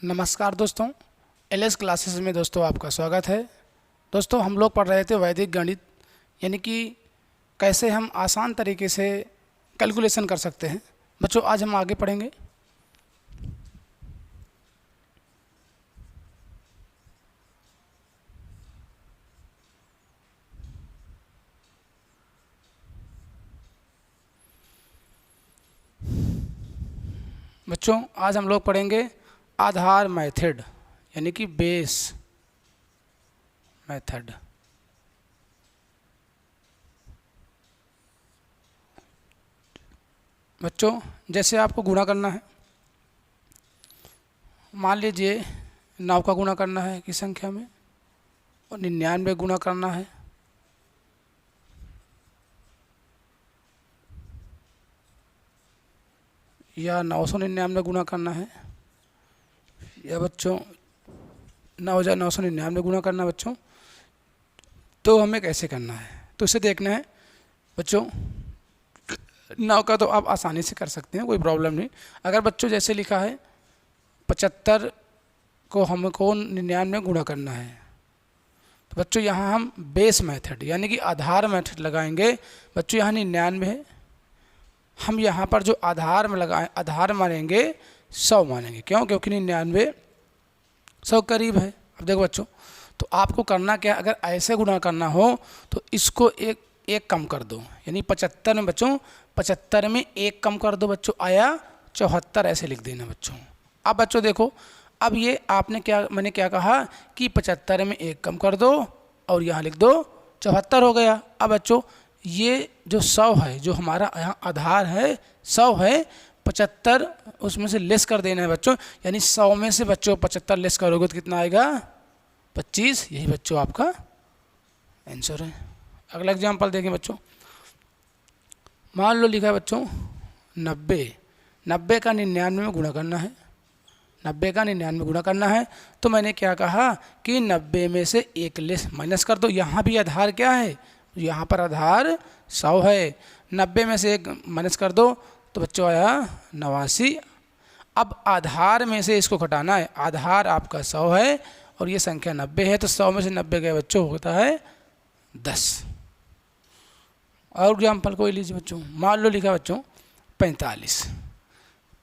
नमस्कार दोस्तों, LS classes में दोस्तों आपका स्वागत है। दोस्तों हम लोग पढ़ रहे थे वैदिक गणित, यानी कि कैसे हम आसान तरीके से कैलकुलेशन कर सकते हैं। बच्चों आज हम आगे पढ़ेंगे। बच्चों आज हम लोग पढ़ेंगे आधार मेथड, यानी कि बेस मेथड। बच्चों जैसे आपको गुणा करना है, मान लीजिए 9 का गुणा करना है किस संख्या में और 99 गुणा करना है, या 999 गुणा करना है, या बच्चों 9,999 गुणा करना है। बच्चों तो हमें कैसे करना है, तो इसे देखना है। बच्चों 9 का तो आप आसानी से कर सकते हैं, कोई प्रॉब्लम नहीं। अगर बच्चों जैसे लिखा है 75 को हमको 99 गुणा करना है, तो बच्चों यहाँ हम बेस मेथड यानी कि आधार मेथड लगाएंगे। बच्चों यहाँ 99 है, हम यहाँ पर जो आधार में लगाए आधार मानेंगे 100 मानेंगे। क्यों? क्योंकि 99 100 करीब है। अब देखो बच्चों, तो आपको करना क्या, अगर ऐसे गुणा करना हो तो इसको एक कम कर दो, यानी 75 में बच्चों 75 में एक कम कर दो। बच्चों आया 74, ऐसे लिख देना बच्चों। अब बच्चों देखो, अब ये मैंने क्या कहा कि 75 में एक कम कर दो और यहाँ लिख दो 74 हो गया। अब बच्चों ये जो 100 है, जो हमारा यहाँ आधार है 100 है, 75 उसमें से लेस कर देना है बच्चों, यानी 100 में से बच्चों 75 लेस करोगे तो कितना आएगा 25। यही बच्चों आपका आंसर है। अगला एग्जाम्पल देखें बच्चों, मान लो लिखा है बच्चों 90 का 99 में गुणा करना है। 90 का 99 गुणा करना है, तो मैंने क्या कहा कि 90 में से एक लेस माइनस कर दो। यहाँ भी आधार क्या है, यहाँ पर आधार 100 है, 90 में से एक माइनस कर दो तो बच्चों आया 89। अब आधार में से इसको घटाना है, आधार आपका 100 है और ये संख्या 90 है, तो 100 में से 90 गए बच्चों होता है 10। और एग्जाम्पल कोई लीजिए बच्चों, मान लो लिखा बच्चों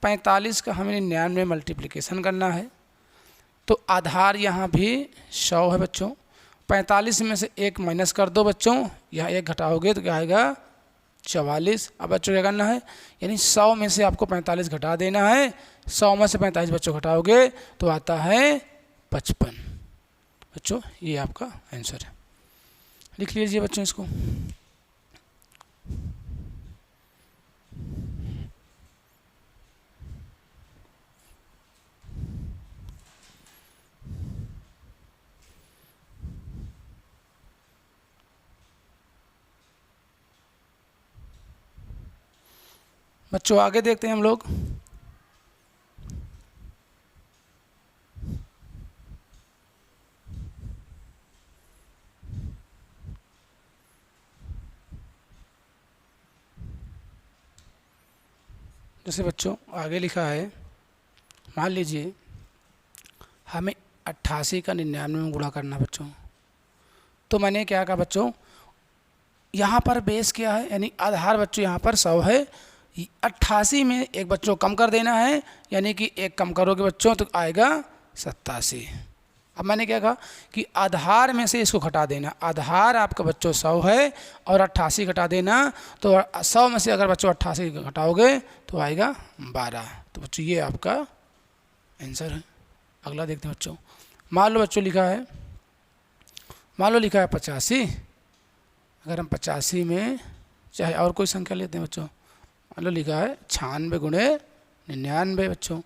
45 का हमें 99 मल्टीप्लिकेशन करना है, तो आधार यहाँ भी 100 है बच्चों। 45 में से एक माइनस कर दो बच्चों, यहाँ एक घटाओगे तो क्या आएगा 44। अब बच्चों क्या करना है, यानी 100 में से आपको 45 घटा देना है। 100 में से 45 बच्चों घटाओगे तो आता है 55। बच्चों ये आपका आंसर है, लिख लीजिए बच्चों इसको। बच्चों आगे देखते हैं हम लोग। जैसे बच्चों आगे लिखा है, मान लीजिए हमें 88 का 99 में गुणा करना बच्चों, तो मैंने क्या कहा बच्चों, यहाँ पर बेस क्या है, यानी आधार बच्चों यहाँ पर 100 है, 88 में एक बच्चों कम कर देना है, यानी कि एक कम करोगे बच्चों तो आएगा 87। अब मैंने क्या कहा कि आधार में से इसको घटा देना, आधार आपका बच्चों 100 है और 88 घटा देना, तो 100 में से अगर बच्चों 88 घटाओगे तो आएगा 12। तो बच्चों ये आपका आंसर है। अगला देखते हैं बच्चों, मान लो बच्चों लिखा है 85। अगर हम 85 में चाहे और कोई संख्या लेते हैं बच्चों, मान लो लिखा है 96 गुणे 99 बच्चों,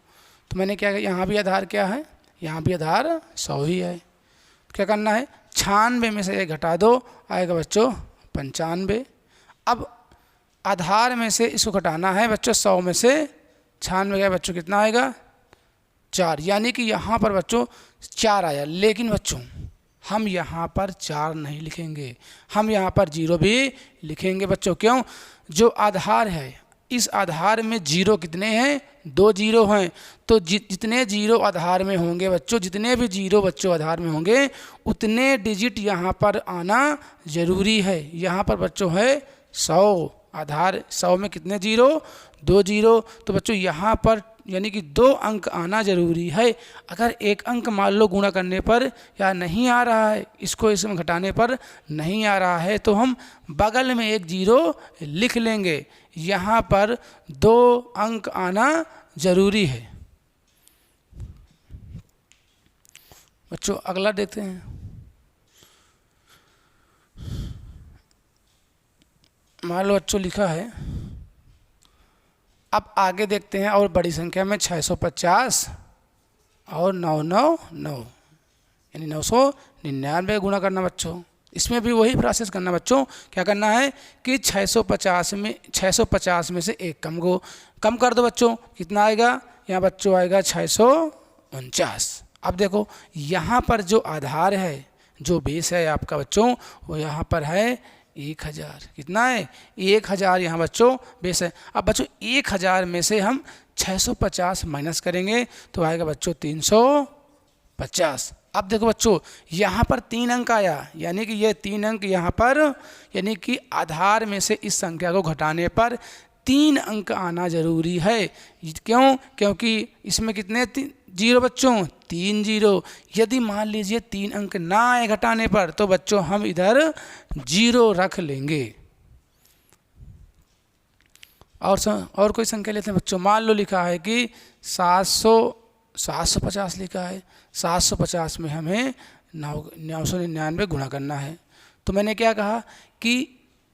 तो मैंने क्या किया, यहाँ भी आधार क्या है, यहाँ भी आधार 100 ही है। तो क्या करना है, 96 में से एक घटा दो, आएगा बच्चों 95। अब आधार में से इसको घटाना है बच्चों, 100 में से 96 गया बच्चों कितना आएगा 4, यानी कि यहाँ पर बच्चों 4 आया। लेकिन बच्चों हम यहाँ पर 4 नहीं लिखेंगे, हम यहाँ पर 0 भी लिखेंगे बच्चों। क्यों? जो आधार है, इस आधार में जीरो कितने हैं, 2 जीरो हैं। तो जितने जीरो आधार में होंगे बच्चों, जितने भी जीरो बच्चों आधार में होंगे उतने डिजिट यहाँ पर आना ज़रूरी है। यहाँ पर बच्चों है 100, आधार 100 में कितने जीरो, 2 जीरो। तो बच्चों यहाँ पर यानी कि 2 अंक आना ज़रूरी है। अगर एक अंक मान लो गुणा करने पर या नहीं आ रहा है, इसको इसमें घटाने पर नहीं आ रहा है, तो हम बगल में एक जीरो लिख लेंगे। यहाँ पर 2 अंक आना ज़रूरी है। बच्चों अगला देखते हैं। मान लो बच्चों लिखा है, अब आगे देखते हैं, और बड़ी संख्या में 650 और 999 यानी 999 गुणा करना बच्चों। इसमें भी वही प्रोसेस करना बच्चों। क्या करना है कि 650 में से एक कम कर दो बच्चों। कितना आएगा यहाँ बच्चों, आएगा 649। अब देखो यहाँ पर जो आधार है, जो बेस है आपका बच्चों, वो यहाँ पर है 1000। कितना है, 1000 यहाँ बच्चों बेस है। अब बच्चों 1000 में से हम 650 माइनस करेंगे तो आएगा बच्चों 350। अब देखो बच्चों यहाँ पर 3 अंक आया, यानी कि ये 3 अंक यहाँ पर, यानी कि आधार में से इस संख्या को घटाने पर 3 अंक आना जरूरी है। क्यों, क्योंकि इसमें कितने जीरो बच्चों, 3 जीरो। यदि मान लीजिए 3 अंक ना आए घटाने पर, तो बच्चों हम इधर 0 रख लेंगे। और कोई संख्या लेते हैं बच्चों। मान लो लिखा है कि 750 लिखा है। 750 में हमें 999 गुणा करना है। तो मैंने क्या कहा कि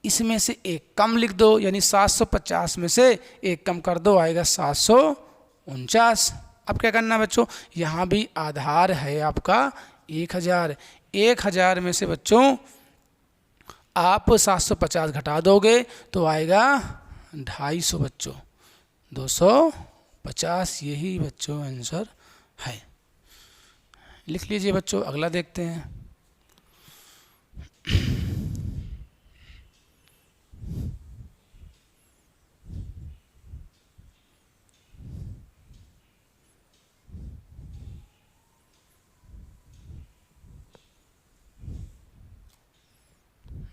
इसमें से एक कम लिख दो, यानी 750 में से एक कम कर दो, आएगा 749। अब क्या करना बच्चों, यहाँ भी आधार है आपका 1000। 1000 में से बच्चों आप 750 घटा दोगे तो आएगा 250 बच्चों, 250। यही बच्चों आंसर है। लिख लीजिए बच्चों। अगला देखते हैं।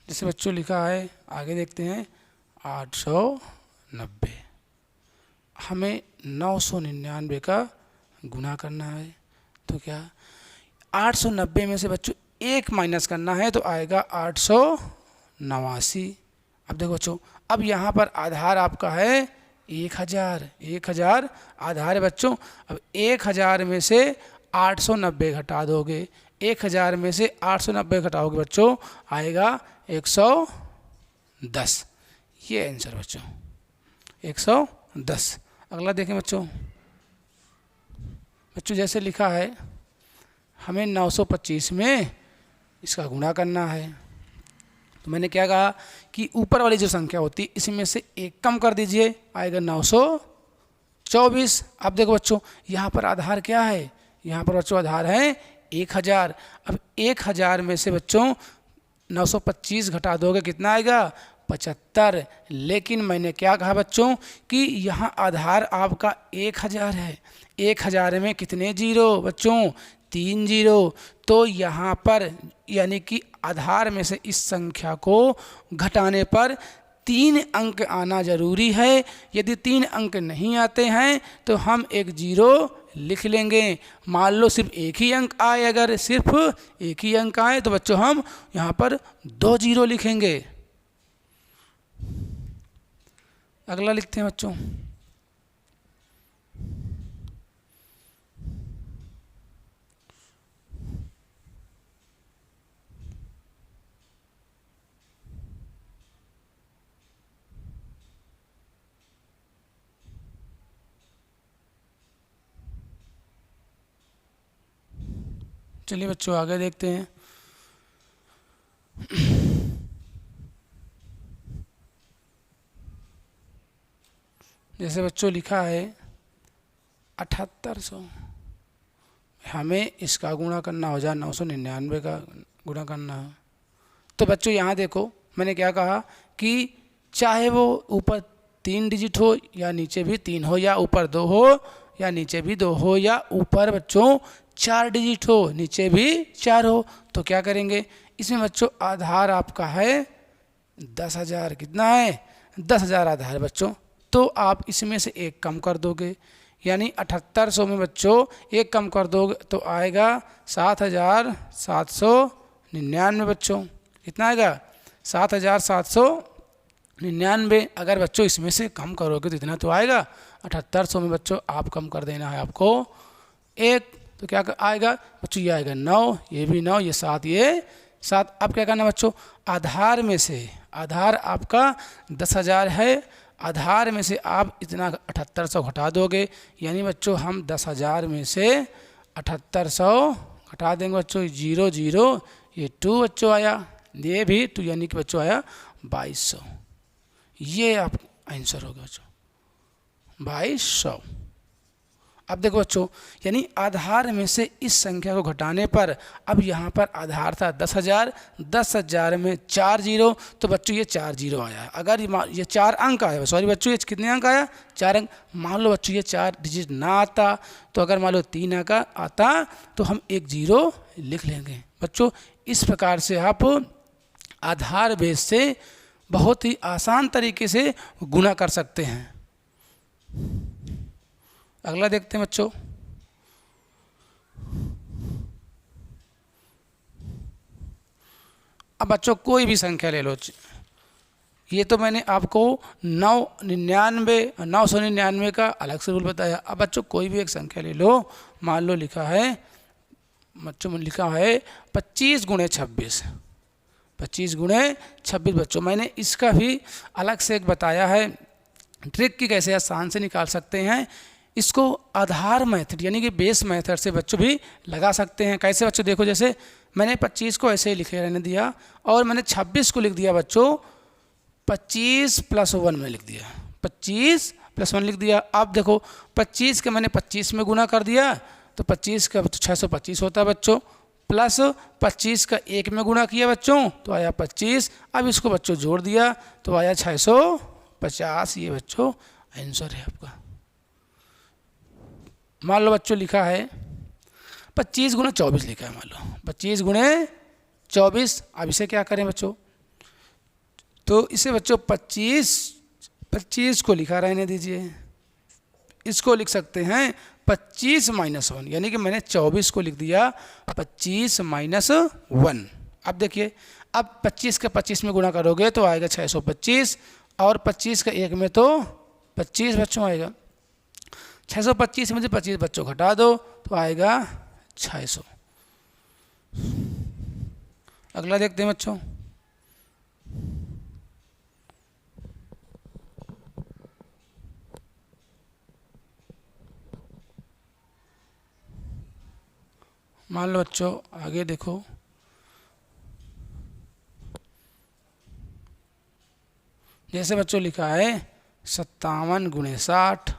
जैसे बच्चों लिखा है, आगे देखते हैं 890। हमें 999 का गुणा करना है। तो क्या 890 में से बच्चों एक माइनस करना है, तो आएगा 889। अब देखो बच्चों, अब यहाँ पर आधार आपका है 1000। 1000 आधार है बच्चों। अब 1000 में से 890 घटा दोगे। 1000 में से 890 घटाओगे बच्चों, आएगा 110। ये आंसर बच्चों 110। अगला देखें बच्चों। बच्चों जैसे लिखा है, हमें 925 में इसका गुणा करना है। तो मैंने क्या कहा कि ऊपर वाली जो संख्या होती है इसमें से एक कम कर दीजिए, आएगा 924। अब देखो बच्चों यहाँ पर आधार क्या है, यहाँ पर बच्चों आधार है 1000। अब 1000 में से बच्चों 925 घटा दोगे, कितना आएगा 75। लेकिन मैंने क्या कहा बच्चों कि यहाँ आधार आपका 1000 है। 1000 में कितने जीरो बच्चों, 3 जीरो। तो यहाँ पर यानी कि आधार में से इस संख्या को घटाने पर 3 अंक आना जरूरी है। यदि 3 अंक नहीं आते हैं तो हम एक जीरो लिख लेंगे। मान लो सिर्फ एक ही अंक आए, अगर सिर्फ एक ही अंक आए तो बच्चों हम यहाँ पर 2 जीरो लिखेंगे। अगला लिखते हैं बच्चों। चलिए बच्चों आगे देखते हैं। जैसे बच्चों लिखा है 7800, हमें इसका गुणा करना हो जाए 999 का गुणा करना है। तो बच्चों यहाँ देखो मैंने क्या कहा कि चाहे वो ऊपर 3 डिजिट हो या नीचे भी 3 हो या ऊपर 2 हो या नीचे भी 2 हो या ऊपर बच्चों 4 डिजिट हो नीचे भी 4 हो, तो क्या करेंगे इसमें बच्चों आधार आपका है 10,000। कितना है 10,000 आधार बच्चों। तो आप इसमें से एक कम कर दोगे, यानी 7800 में बच्चों एक कम कर दोगे तो आएगा 7,799 बच्चों। कितना आएगा 7,799। अगर बच्चों इसमें से कम करोगे तो इतना तो आएगा 7800 में बच्चों आप कम कर देना है आपको एक, तो क्या आएगा बच्चों ये आएगा 9, ये भी 9, ये 7, ये 7। अब क्या करना बच्चों आधार में से, आधार आपका 10,000 है, आधार में से आप इतना 7800 घटा दोगे, यानी बच्चों हम 10,000 में से 7800 घटा देंगे बच्चों। 0 0 ये 2 बच्चों आया, ये भी 2 यानी कि बच्चों आया 2200। ये आप आंसर होगा बच्चों 2200। अब देखो बच्चों यानी आधार में से इस संख्या को घटाने पर, अब यहाँ पर आधार था 10,000, 10,000 में 4 जीरो, तो बच्चों ये 4 जीरो आया। अगर ये 4 अंक आया, सॉरी बच्चों ये कितने अंक आया 4 अंक। मान लो बच्चों ये 4 डिजिट ना आता, तो अगर मान लो 3 अंक आता तो हम 1 जीरो लिख लेंगे बच्चों। इस प्रकार से आप आधार बेस से बहुत ही आसान तरीके से गुणा कर सकते हैं। अगला देखते हैं बच्चों। अब बच्चों कोई भी संख्या ले लो, ये तो मैंने आपको 999 का अलग से रूल बताया। अब बच्चों कोई भी एक संख्या ले लो, मान लो लिखा है बच्चों लिखा है 25 गुणे 26, 25 गुणे 26 बच्चों। मैंने इसका भी अलग से एक बताया है ट्रिक की कैसे आसान से निकाल सकते हैं इसको। आधार मेथड यानी कि बेस मेथड से बच्चों भी लगा सकते हैं। कैसे बच्चों देखो, जैसे मैंने 25 को ऐसे ही लिखे रहने दिया और मैंने 26 को लिख दिया बच्चों 25 + 1 में लिख दिया, 25 + 1 लिख दिया। अब देखो 25 के मैंने 25 में गुना कर दिया तो 25 का 625 होता है बच्चों, प्लस 25 का 1 में गुणा किया बच्चों तो आया 25। अब इसको बच्चों जोड़ दिया तो आया 650। ये बच्चों आंसर है आपका। मान लो बच्चों लिखा है 25 गुणे 24 लिखा है, मान लो 25 गुणे 24। अब इसे क्या करें बच्चों, तो इसे बच्चों 25 को लिखा रहने दीजिए। इसको लिख सकते हैं 25 - 1, यानी कि मैंने 24 को लिख दिया 25 - 1। अब देखिए, अब 25 का 25 में गुणा करोगे तो आएगा 625 और 25 का 1 में तो 25 बच्चों आएगा। 625 में से 25 बच्चों घटा दो तो आएगा 600। अगला देखते हैं बच्चों। मान लो बच्चों आगे देखो, जैसे बच्चों लिखा है 57 गुणे 60,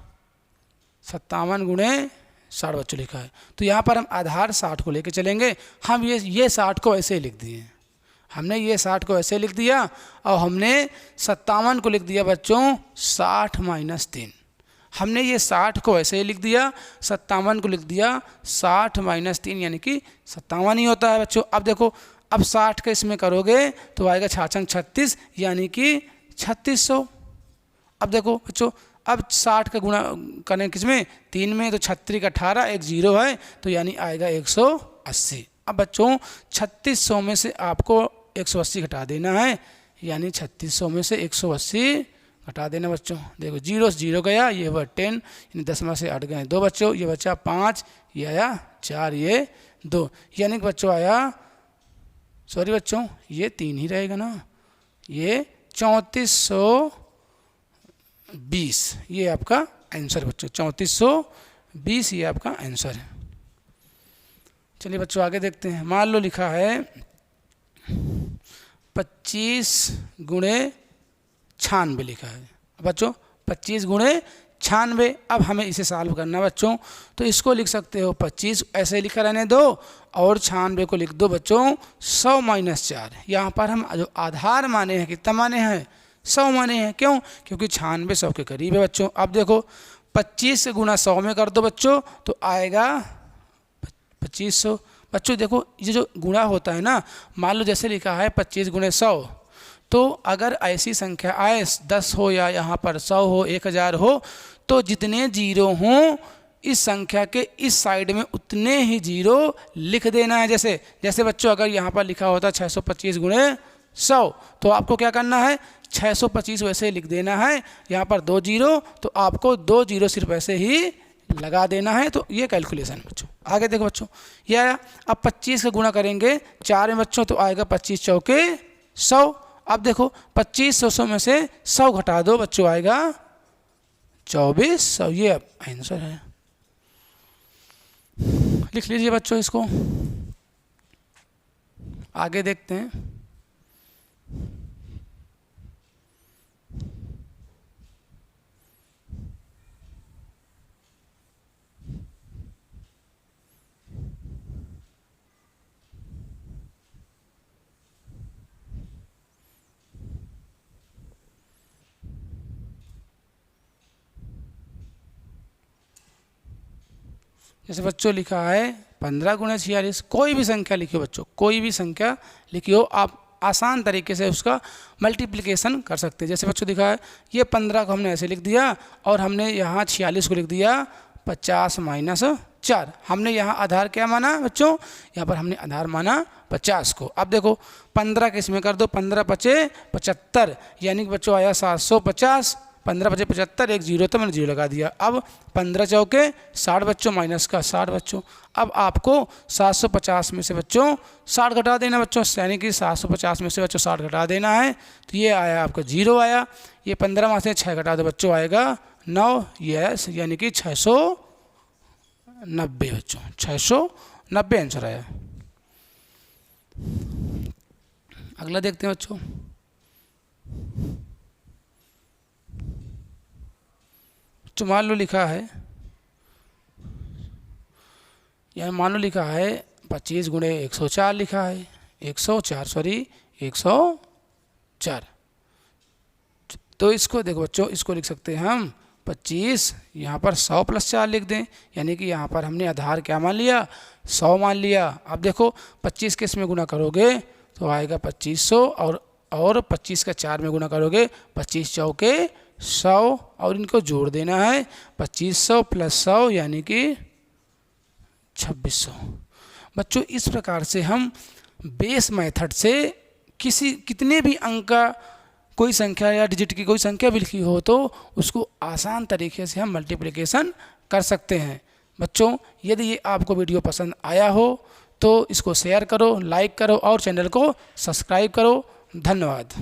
57 गुणे 60 बच्चों लिखा है। तो यहाँ पर हम आधार 60 को लेके चलेंगे। हम ये 60 को ऐसे ही लिख दिए, हमने ये 60 को ऐसे लिख दिया और हमने 57 को लिख दिया बच्चों 60 - 3। हमने ये 60 को ऐसे ही लिख दिया, 57 को लिख दिया 60 - 3, यानी कि 57 ही होता है बच्चों। अब देखो, अब 60 का इसमें करोगे तो आएगा 6 × 36 यानी कि 3600। अब देखो बच्चों, अब 60 का गुणा करें किसमें 3 में, तो 36 का 18, एक 0 है तो यानी आएगा 180। अब बच्चों 3600 में से आपको 180 घटा देना है, यानी 3600 में से 180 घटा देना बच्चों। देखो 0 से 0 गया, ये हुआ 10, यानी 10 में से 8 गए 2 बच्चों, ये बचा 5, ये आया 4, ये 2, यानी कि बच्चों आया, सॉरी बच्चों ये 3 ही रहेगा ना, ये 3420। ये आपका आंसर बच्चों 3420, ये आपका आंसर है। चलिए बच्चों आगे देखते हैं। मान लो लिखा है 25 गुणे 96 लिखा है बच्चों, 25 गुणे 96। अब हमें इसे सॉल्व करना बच्चों, तो इसको लिख सकते हो 25 ऐसे लिखा रहने दो और 96 को लिख दो बच्चों 100 - 4। यहाँ पर हम जो आधार माने हैं कितना माने हैं 100 माने हैं। क्यों? क्योंकि 96 100 के करीब है बच्चों। अब देखो 25 से गुना 100 में कर दो बच्चों तो आएगा 2500। बच्चों देखो ये जो गुणा होता है ना, मान लो जैसे लिखा है 25 गुणे 100, तो अगर ऐसी संख्या आए 10 हो या यहाँ पर 100 हो 1000 हो, तो जितने जीरो हों इस संख्या के इस साइड में उतने ही जीरो लिख देना है। जैसे जैसे बच्चों अगर यहाँ पर लिखा होता 625 गुणे 100, तो आपको क्या करना है 625 वैसे लिख देना है। यहाँ पर 2 जीरो, तो आपको 2 जीरो सिर्फ ऐसे ही लगा देना है। तो ये कैलकुलेशन बच्चों। आगे देखो बच्चों, ये आया। अब 25 का गुणा करेंगे 4 में बच्चों, तो आएगा 25 चौके 100। अब देखो 2500 में से 100 घटा दो बच्चों, आएगा 2400। ये आंसर है। लिख लीजिए बच्चों इसको। आगे देखते हैं। जैसे बच्चों लिखा है 15 गुणे 46, कोई भी संख्या लिखियो बच्चों, कोई भी संख्या लिखियो, आप आसान तरीके से उसका मल्टीप्लिकेशन कर सकते हैं। जैसे बच्चों दिखा है ये 15 को हमने ऐसे लिख दिया और हमने यहाँ 46 को लिख दिया 50 माइनस 4। हमने यहाँ आधार क्या माना बच्चों, यहाँ पर हमने आधार माना 50 को। अब देखो 15 के इसमें कर दो, 15 पचे 75, यानी कि बच्चों आया 750। 15 पचे 75, एक जीरो तो मैंने जीरो लगा दिया। अब 15 चौके 60 बच्चों, माइनस का 60 बच्चों। अब आपको 750 में से बच्चों 60 घटा देना बच्चों, यानी कि 750 में से बच्चों 60 घटा देना है। तो ये आया आपका जीरो आया। ये 15 में से 6 घटा दो बच्चों, आएगा 9। यस, यानी कि 690 बच्चों, 690 आंसर आया। अगला देखते हैं बच्चों। तो मान लो लिखा है, यहाँ मान लो लिखा है 25 गुणे 104 लिखा है, 104। तो इसको देखो बच्चों, इसको लिख सकते हैं हम 25, यहाँ पर 100 + 4 लिख दें, यानी कि यहाँ पर हमने आधार क्या मान लिया 100 मान लिया। अब देखो 25 के इसमें गुना करोगे तो आएगा 2500, और 25 का 4 में गुना करोगे 25 चौके 100, और इनको जोड़ देना है 2500 + 100 यानी कि 2600। बच्चों इस प्रकार से हम बेस मेथड से कितने भी अंक का कोई संख्या या डिजिट की कोई संख्या भी लिखी हो तो उसको आसान तरीके से हम मल्टीप्लिकेशन कर सकते हैं। बच्चों यदि ये आपको वीडियो पसंद आया हो तो इसको शेयर करो, लाइक करो और चैनल को सब्सक्राइब करो। धन्यवाद।